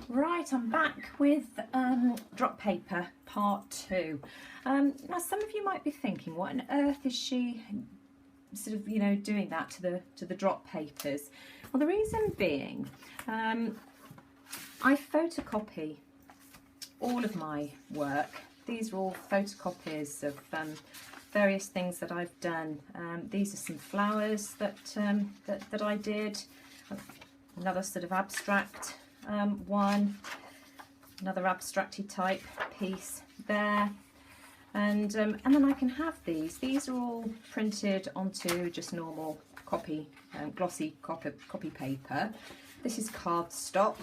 Right, I'm back with drop paper part 2. Now some of you might be thinking, what on earth is she sort of, doing that to the drop papers? Well, the reason being, I photocopy all of my work. These are all photocopies of various things that I've done. These are some flowers that I did. Another sort of abstract one, another abstracty type piece there, and then I can have these. These are all printed onto just normal copy, glossy copy paper. This is cardstock,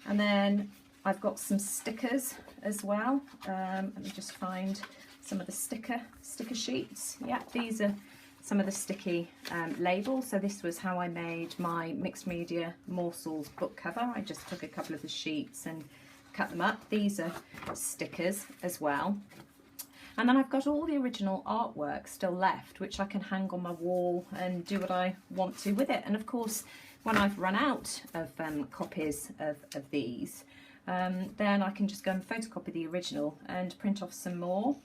and then I've got some stickers as well. Let me just find some of the sticker sheets. Yeah, these are some of the sticky labels. So this was how I made my Mixed Media Morsels book cover. I just took a couple of the sheets and cut them up. These are stickers as well. And then I've got all the original artwork still left, which I can hang on my wall and do what I want to with it. And of course, when I've run out of copies of these, then I can just go and photocopy the original and print off some more.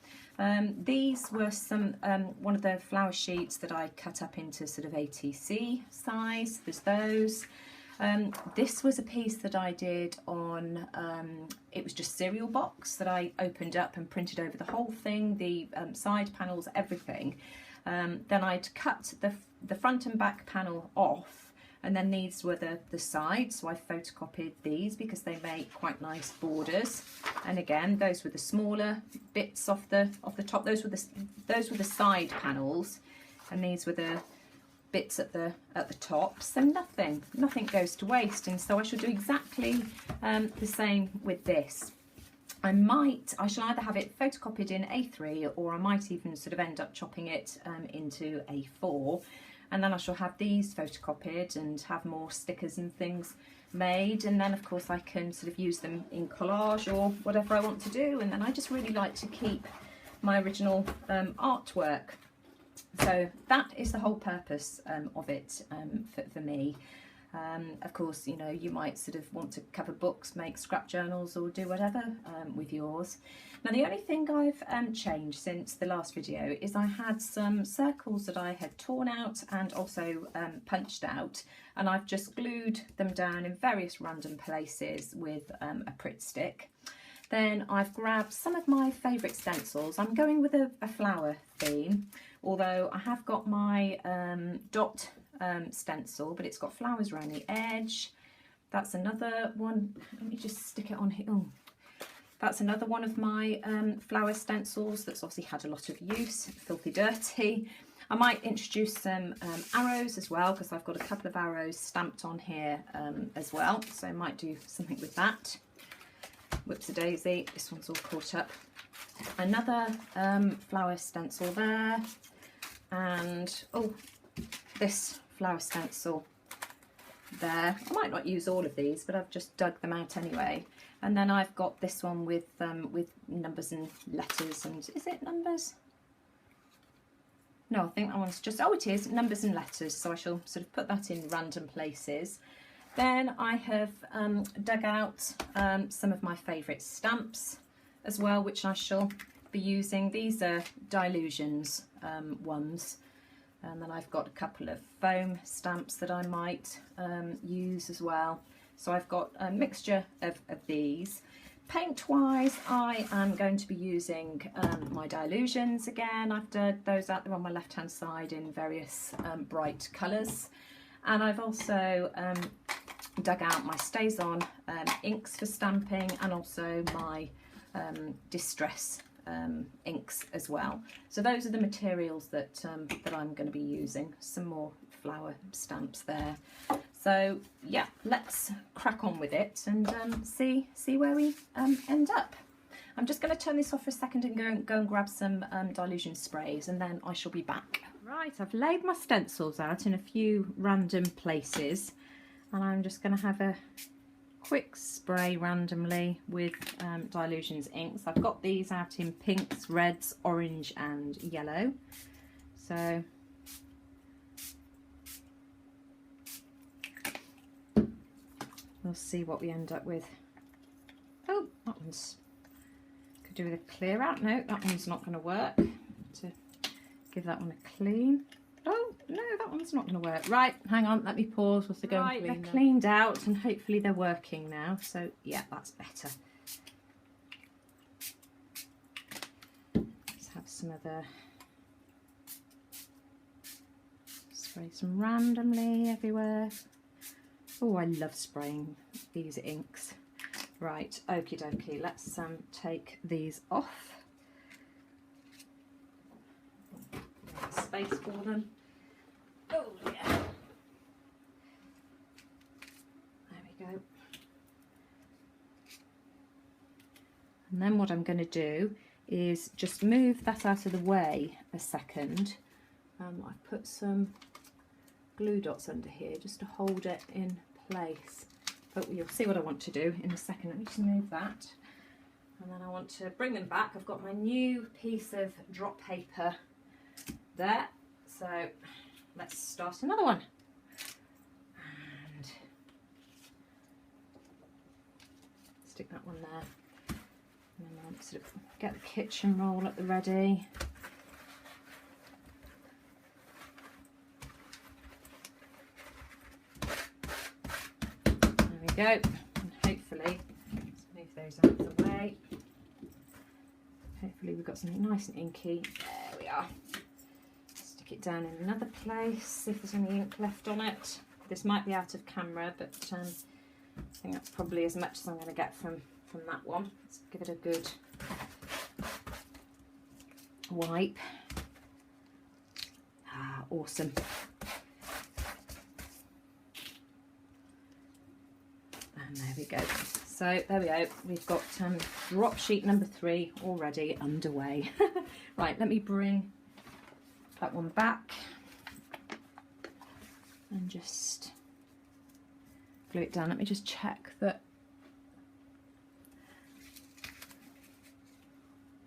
These were some one of the flower sheets that I cut up into sort of ATC size. There's those. This was a piece that I did on, it was just cereal box that I opened up and printed over the whole thing, the side panels, everything. Then I'd cut the front and back panel off, and then these were the sides, so I photocopied these because they make quite nice borders. And again, those were the smaller bits off the top. Those were the side panels, and these were the bits at the top. So nothing goes to waste. And so I shall do exactly the same with this. I shall either have it photocopied in A3, or I might even sort of end up chopping it into A4. And then I shall have these photocopied and have more stickers and things made, and then of course I can sort of use them in collage or whatever I want to do. And then I just really like to keep my original artwork. So that is the whole purpose of it for me. Of course, you might sort of want to cover books, make scrap journals, or do whatever with yours. Now, the only thing I've changed since the last video is I had some circles that I had torn out and also punched out, and I've just glued them down in various random places with a Pritt stick. Then I've grabbed some of my favourite stencils. I'm going with a flower theme, although I have got my dot stencil, but it's got flowers around the edge. That's another one. Let me just stick it on here. Oh, that's another one of my flower stencils that's obviously had a lot of use, filthy dirty. I might introduce some arrows as well, because I've got a couple of arrows stamped on here as well, so I might do something with that. Whoops-a-daisy, this one's all caught up. Another flower stencil there, and oh, this flower stencil there. I might not use all of these, but I've just dug them out anyway. And then I've got this one with numbers and letters, and is it numbers? No, I think that one's just, oh, it is numbers and letters, so I shall sort of put that in random places. Then I have dug out some of my favourite stamps as well, which I shall be using. These are Dylusions ones. And then I've got a couple of foam stamps that I might use as well. So I've got a mixture of these. Paint-wise, I am going to be using my Dylusions again. I've dug those out there on my left-hand side in various bright colours. And I've also dug out my StazOn inks for stamping, and also my Distress inks as well. So those are the materials that I'm going to be using. Some more flower stamps there. So yeah, let's crack on with it and see where we end up. I'm just going to turn this off for a second and go and grab some Dylusion sprays, and then I shall be back. Right, I've laid my stencils out in a few random places, and I'm just going to have a quick spray randomly with Dylusions inks. I've got these out in pinks, reds, orange and yellow. So we'll see what we end up with. Oh, that one's, could do with a clear out. No, that one's not going to work. To give that one a clean. Oh no, that one's not going to work. Right, hang on, let me pause whilst I go and clean them. They're cleaned out and hopefully they're working now. So yeah, that's better. Let's have some other, spray some randomly everywhere. Oh, I love spraying these inks. Right, okie dokie, let's take these off. Space for them. Oh yeah. There we go. And then what I'm going to do is just move that out of the way a second. I've put some glue dots under here just to hold it in place. But you'll see what I want to do in a second. Let me just move that. And then I want to bring them back. I've got my new piece of drop paper there. So let's start another one. And stick that one there. And then I'll sort of get the kitchen roll at the ready. There we go. And hopefully, let's move those out of the way. Hopefully we've got something nice and inky. There we are. Stick it down in another place, see if there's any ink left on it. This might be out of camera, but I think that's probably as much as I'm going to get from that one. Let's give it a good wipe. Ah, awesome. And there we go. So there we go, we've got drop sheet number 3 already underway. Right, let me bring that one back and just glue it down. Let me just check that.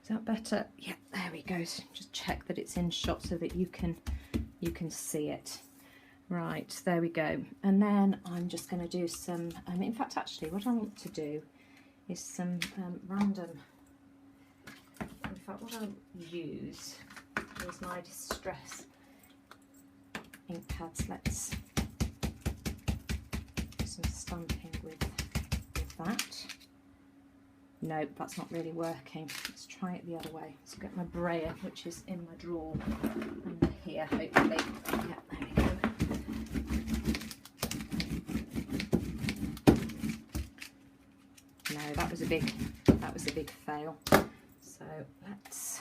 Is that better? Yeah, there we go. So just check that it's in shot so that you can see it. Right, there we go. And then I'm just going to do some, in fact actually what I want to do is some random, in fact what I'll use is my Distress ink pads. Let's do some stamping with that. Nope, that's not really working. Let's try it the other way. Let's get my brayer, which is in my drawer under here, hopefully. Yeah, there we go. No, that was a big fail. So let's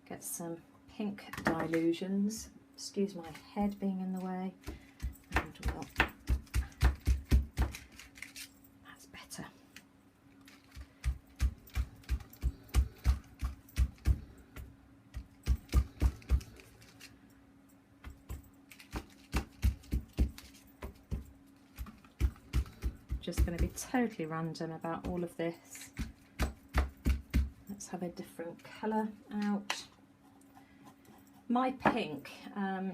get some pink Dylusions. Excuse my head being in the way. And we'll, that's better. Just going to be totally random about all of this. Let's have a different colour out. My pink,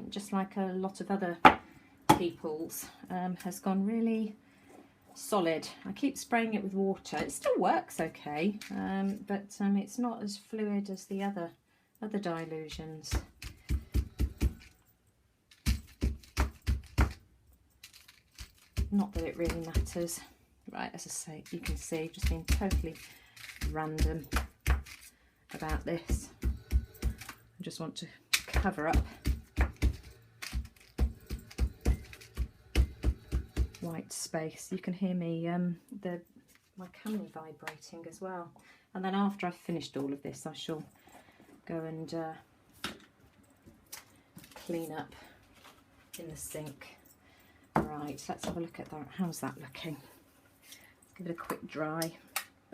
just like a lot of other people's, has gone really solid. I keep spraying it with water. It still works okay, but it's not as fluid as the other Dylusions. Not that it really matters. Right, as I say, you can see I've just been totally random about this. I just want to cover up white space. You can hear me, my camera vibrating as well. And then after I've finished all of this, I shall go and clean up in the sink. Right, let's have a look at that. How's that looking? Let's give it a quick dry.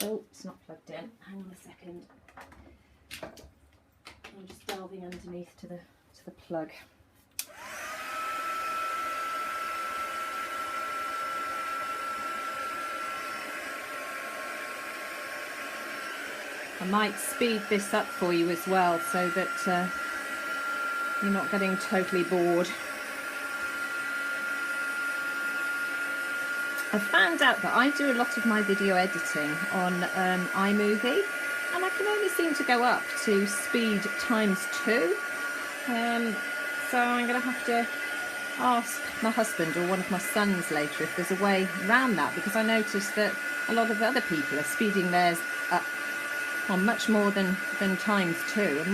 Oh, it's not plugged in. Hang on a second. I'm just delving underneath to the plug. I might speed this up for you as well so that you're not getting totally bored. I found out that I do a lot of my video editing on iMovie, and I can only seem to go up to speed ×2. So I'm going to have to ask my husband or one of my sons later if there's a way around that, because I noticed that a lot of other people are speeding theirs up on much more than ×2, and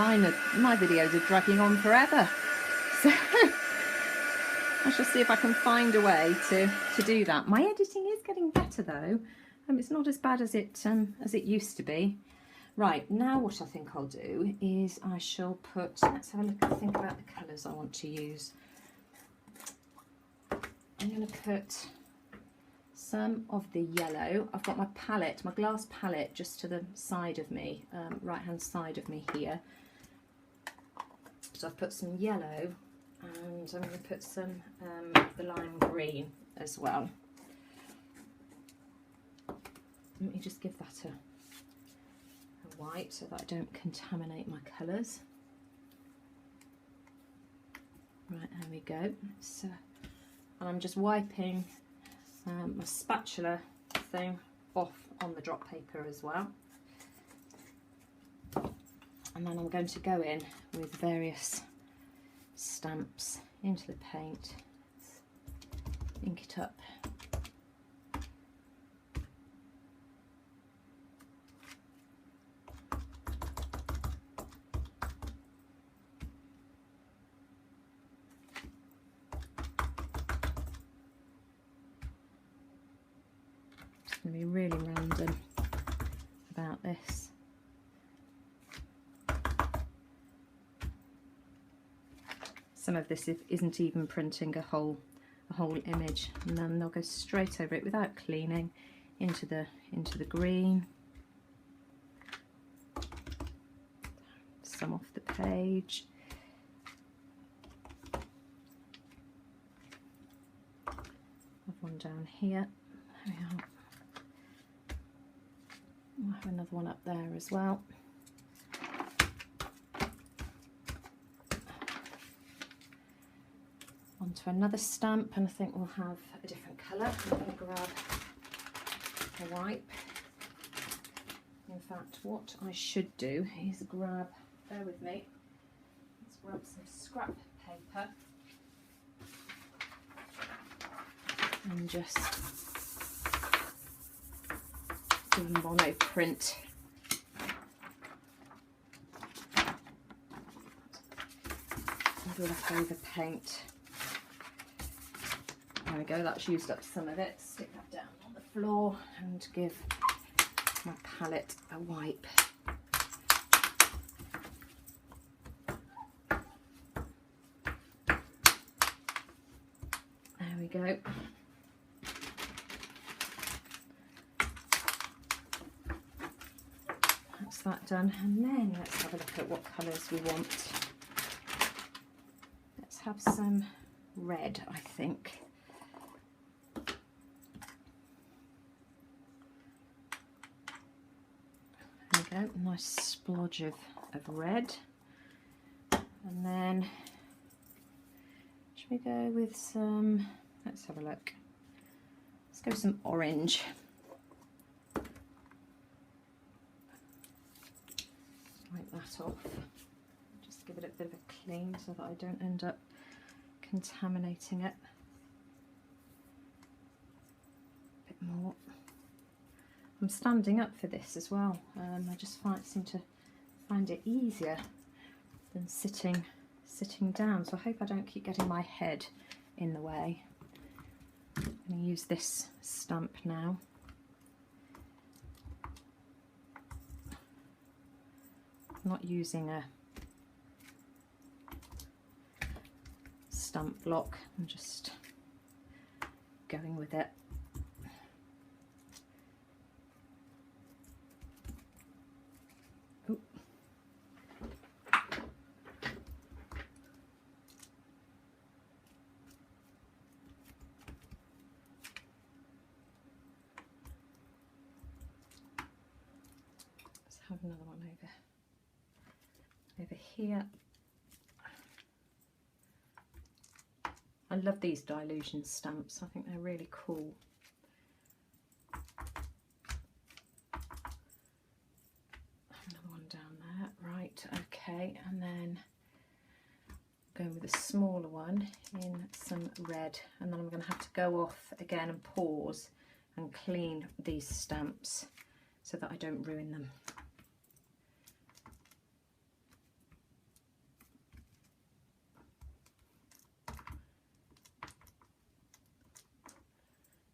my videos are dragging on forever. So I shall see if I can find a way to do that. My editing is getting better though. It's not as bad as it used to be. Right, now what I think I'll do is I shall put, let's have a look and think about the colours I want to use. I'm going to put some of the yellow. I've got my palette, my glass palette, just to the side of me, right hand side of me here. So I've put some yellow, and I'm going to put some the lime green as well. Let me just give that a white so that I don't contaminate my colours. Right, there we go. And I'm just wiping my spatula thing off on the drop paper as well. And then I'm going to go in with various stamps into the paint, ink it up. Just going to be really random about this. Some of this isn't even printing a whole image, and then they'll go straight over it without cleaning into the green. Some off the page. Have one down here. There we are. We'll have another one up there as well. Onto another stamp, and I think we'll have a different colour. I'm going to grab a wipe. In fact, what I should do is grab, bear with me, let's grab some scrap paper and just do a mono print. And leftover paint. There we go, that's used up some of it. Stick that down on the floor and give my palette a wipe. There we go. That's that done, and then let's have a look at what colours we want. Let's have some red, I think. There we go, nice splodge of red. And then should we go with some, let's have a look. Let's go with some orange. Wipe that off. Just give it a bit of a clean so that I don't end up contaminating it. A bit more. I'm standing up for this as well. I just seem to find it easier than sitting down. So I hope I don't keep getting my head in the way. I'm going to use this stamp now. I'm not using a stamp block. I'm just going with it. Have another one over here. I love these Dylusion stamps. I think they're really cool. the smaller one in some red, and then I'm going to have to go off again and pause and clean these stamps so that I don't ruin them.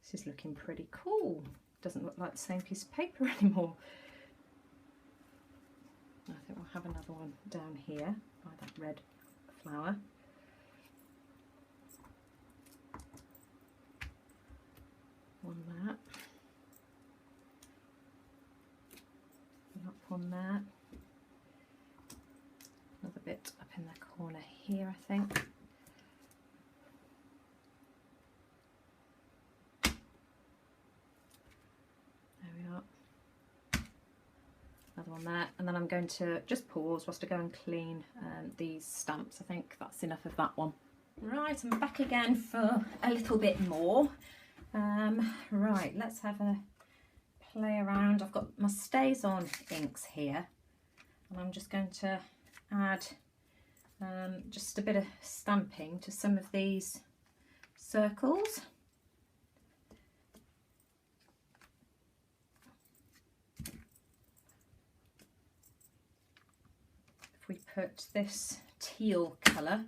This is looking pretty cool. Doesn't look like the same piece of paper anymore. I think we'll have another one down here by that red flower. On that. And up on that. Another bit up in the corner here, I think. Another one there, and then I'm going to just pause whilst I go and clean these stamps. I think that's enough of that one. Right, I'm back again for a little bit more. Right, let's have a play around. I've got my StazOn inks here, and I'm just going to add just a bit of stamping to some of these circles. We put this teal colour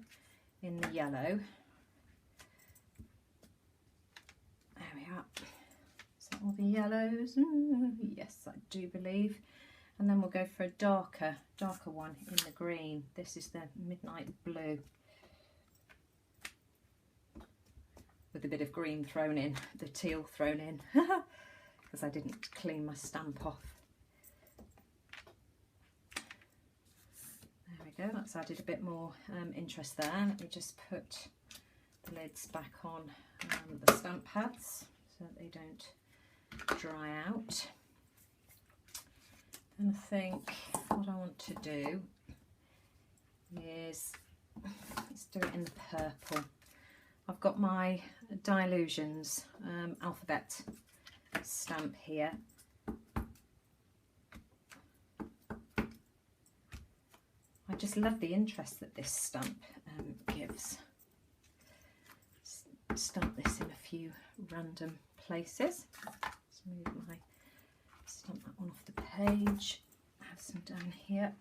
in the yellow. There we are. Is that all the yellows? Yes, I do believe. And then we'll go for a darker one in the green. This is the Midnight Blue, with a bit of green thrown in, the teal thrown in, because I didn't clean my stamp off. Go. That's added a bit more interest there. Let me just put the lids back on the stamp pads so that they don't dry out. And I think what I want to do is, let's do it in the purple. I've got my Dylusions alphabet stamp here. I just love the interest that this stamp gives. Stamp this in a few random places. Let's move my, stamp that one off the page. Add some down here.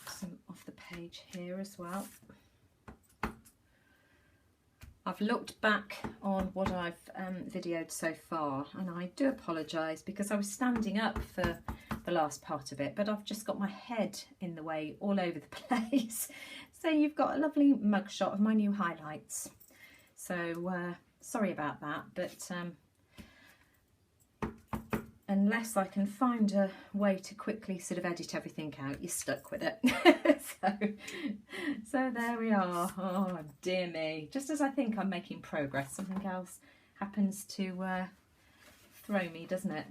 Some off the page here as well. I've looked back on what I've videoed so far, and I do apologise because I was standing up for the last part of it, but I've just got my head in the way all over the place. So you've got a lovely mugshot of my new highlights. So sorry about that, but unless I can find a way to quickly sort of edit everything out, you're stuck with it. so there we are. Oh dear me, just as I think I'm making progress, something else happens to throw me, doesn't it?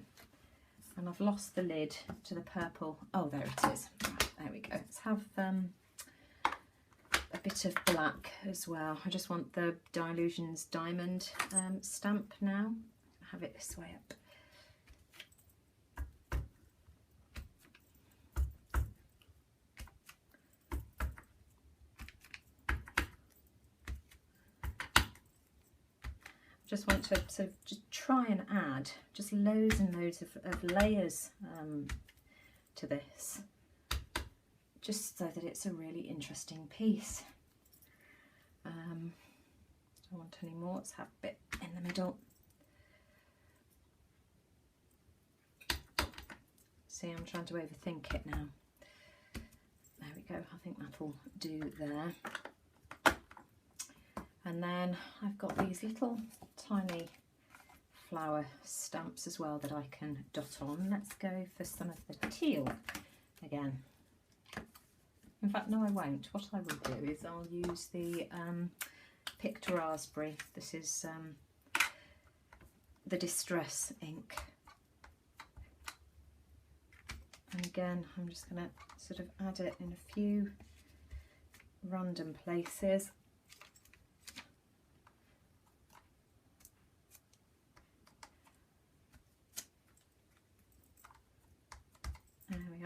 And I've lost the lid to the purple. Oh, there it is. Right, there we go. Let's have a bit of black as well. I just want the Dylusions diamond stamp now. Have it this way up. Just want to sort of just try and add just loads and loads of layers to this, just so that it's a really interesting piece. Don't want any more. Let's have a bit in the middle. See, I'm trying to overthink it now. There we go. I think that'll do there. And then I've got these little tiny flower stamps as well that I can dot on. Let's go for some of the teal again. In fact, no, I won't. What I will do is I'll use the Picked Raspberry. This is the Distress ink. And again, I'm just going to sort of add it in a few random places.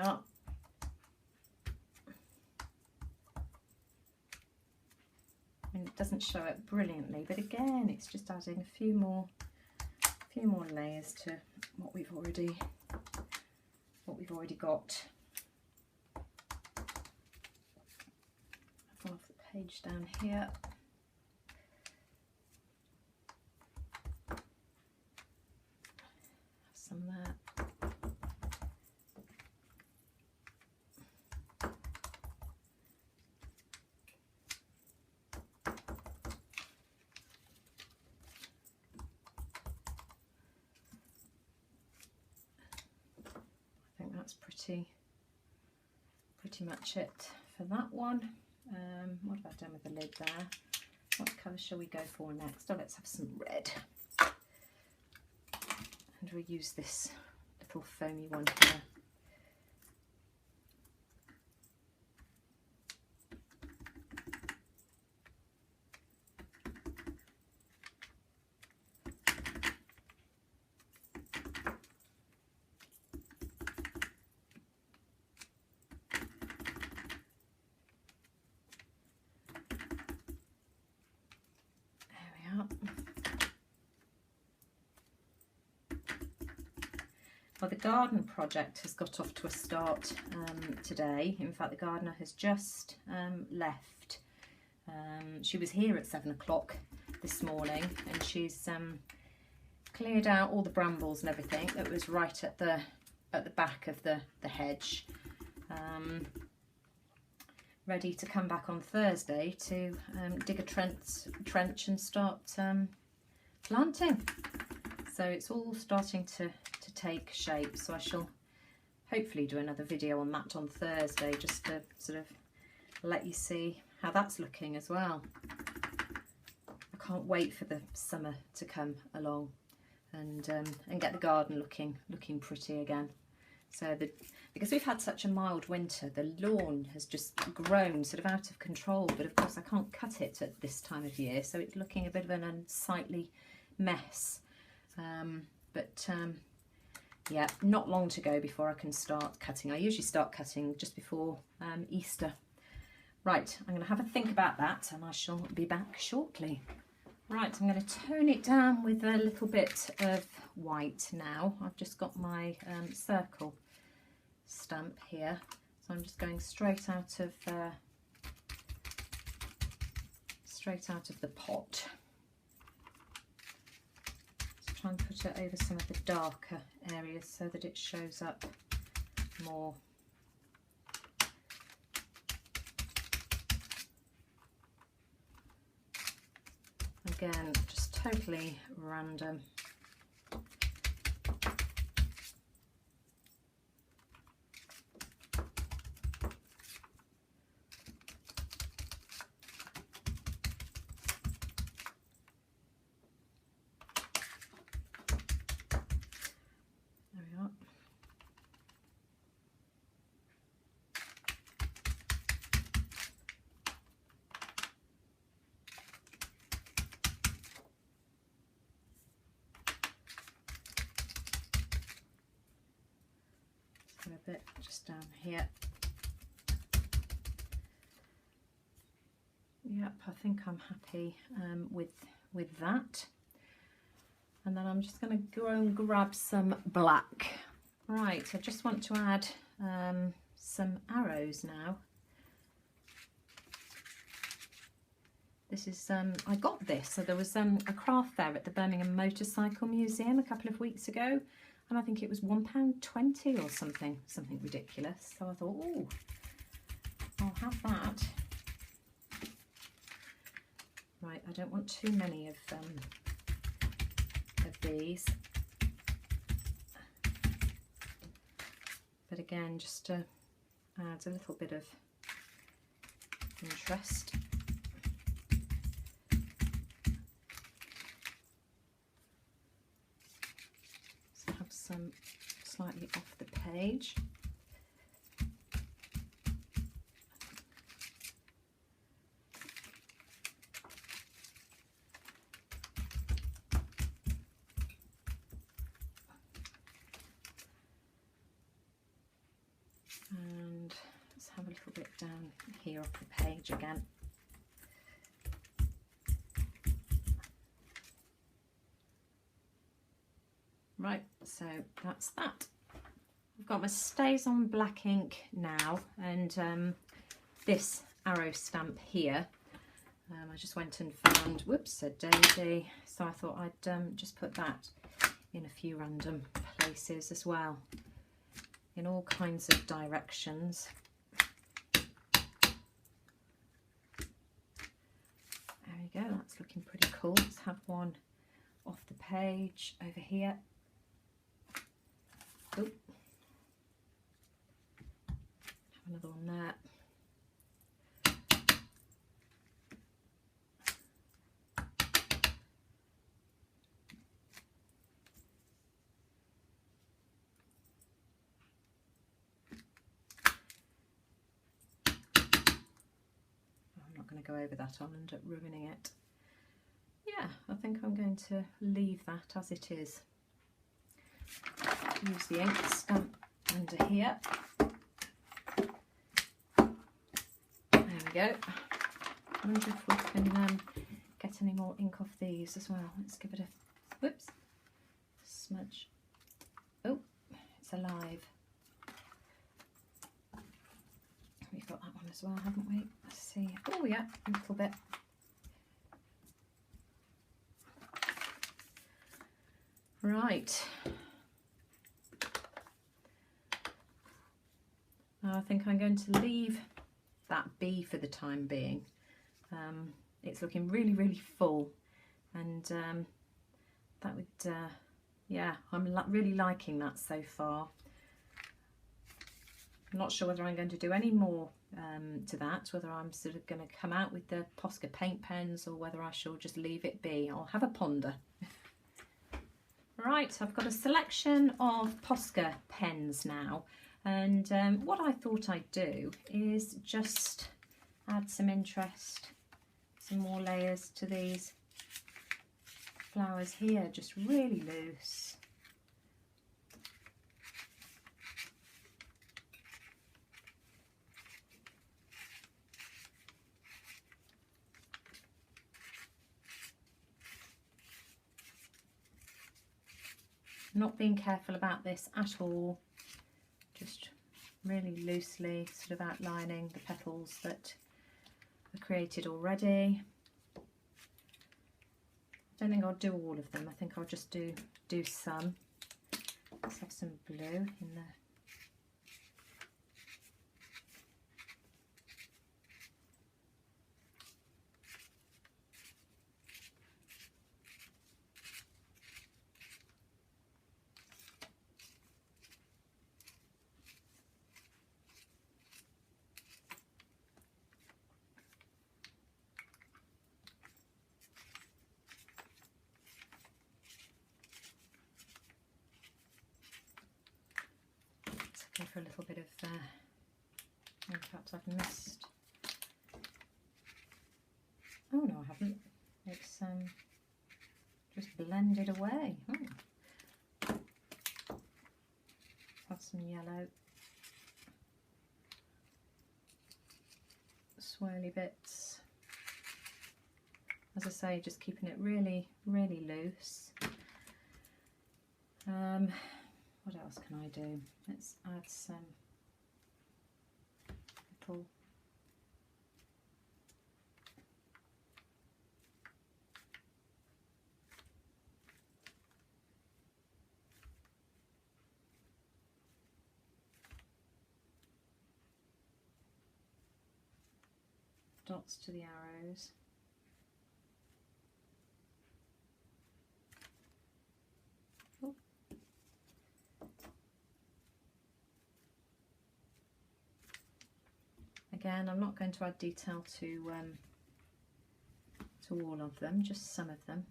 are. And it doesn't show it brilliantly, but again, it's just adding a few more layers to what we've already got. I've off the page down here. Some there. Pretty much it for that one. What have I done with the lid there? What colour shall we go for next? Oh, let's have some red. And we'll use this little foamy one here. Well, the garden project has got off to a start today. In fact, the gardener has just left. She was here at 7 o'clock this morning, and she's cleared out all the brambles and everything that was right at the back of the hedge. Ready to come back on Thursday to dig a trench and start planting. So it's all starting to take shape, so I shall hopefully do another video on that on Thursday, just to sort of let you see how that's looking as well. I can't wait for the summer to come along and get the garden looking pretty again. So because we've had such a mild winter, the lawn has just grown sort of out of control, but of course I can't cut it at this time of year, so it's looking a bit of an unsightly mess. Yeah, not long to go before I can start cutting. I usually start cutting just before Easter. Right, I'm going to have a think about that and I shall be back shortly. Right, I'm going to tone it down with a little bit of white now. I've just got my circle stamp here, so I'm just going straight out of the pot. Try and put it over some of the darker areas so that it shows up more. Again, just totally random. A bit just down here. Yep, I think I'm happy with that. And then I'm just going to go and grab some black. Right, I just want to add some arrows now. This is I got this, so there was a craft fair at the Birmingham Motorcycle Museum a couple of weeks ago. And I think it was £1.20 or something ridiculous. So I thought, oh, I'll have that. Right, I don't want too many of these. But again, just to add a little bit of interest. Some slightly off the page. here off the page again. Right, so that's that. I've got my StazOn black ink now, and this arrow stamp here. I just went and found, whoops, a daisy, so I thought I'd just put that in a few random places as well, in all kinds of directions. There we go, that's looking pretty cool. Let's have one off the page over here. Oop. Have another one there. Going to go over that, I'll end up ruining it. Yeah, I think I'm going to leave that as it is. Use the ink stamp under here. There we go. I wonder if we can get any more ink off these as well. Let's give it a whoops smudge. Oh, it's alive. We've got that one as well, haven't we? Let's see. Oh yeah, a little bit. Right. I think I'm going to leave that be for the time being. It's looking really, really full, and that would, yeah, I'm really liking that so far. I'm not sure whether I'm going to do any more to that, whether I'm sort of going to come out with the Posca paint pens or whether I shall just leave it be. I'll have a ponder. Right, I've got a selection of Posca pens now, and what I thought I'd do is just add some interest, some more layers to these flowers here, just really loose. Not being careful about this at all, just really loosely sort of outlining the petals that are created already. I don't think I'll do all of them, I think I'll just do some. Let's have some blue in there. Go for a little bit of, in fact I've missed, oh no I haven't, it's just blended away. Oh. Have some yellow, swirly bits, as I say, just keeping it really, really loose. What else can I do? Let's add some little dots to the arrows. Again, I'm not going to add detail to all of them, just some of them.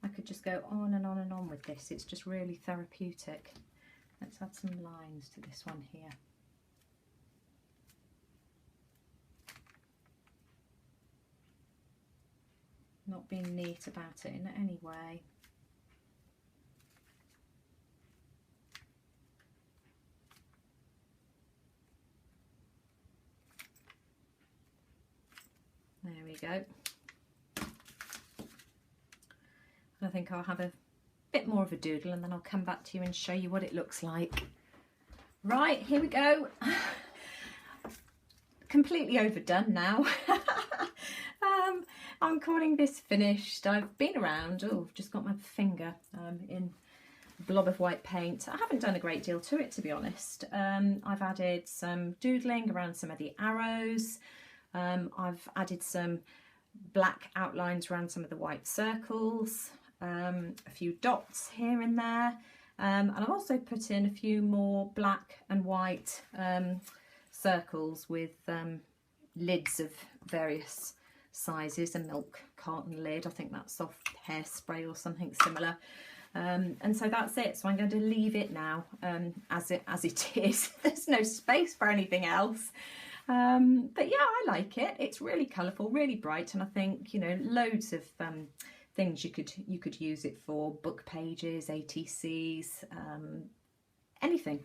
I could just go on and on and on with this. It's just really therapeutic. Let's add some lines to this one here. Not being neat about it in any way. There we go. I think I'll have a bit more of a doodle and then I'll come back to you and show you what it looks like. Right, here we go. Completely overdone now. I'm calling this finished. I've been around, oh, I've just got my finger in a blob of white paint. I haven't done a great deal to it, to be honest. I've added some doodling around some of the arrows. I've added some black outlines around some of the white circles, a few dots here and there, and I've also put in a few more black and white circles with lids of various sizes, a milk carton lid, I think that's soft hairspray or something similar. And so that's it. So I'm going to leave it now as it is. There's no space for anything else. But yeah, I like it. It's really colourful, really bright, and I think, you know, loads of things you could use it for: book pages, ATCs, anything.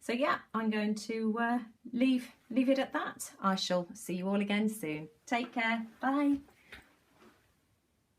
So yeah, I'm going to leave it at that. I shall see you all again soon. Take care. Bye.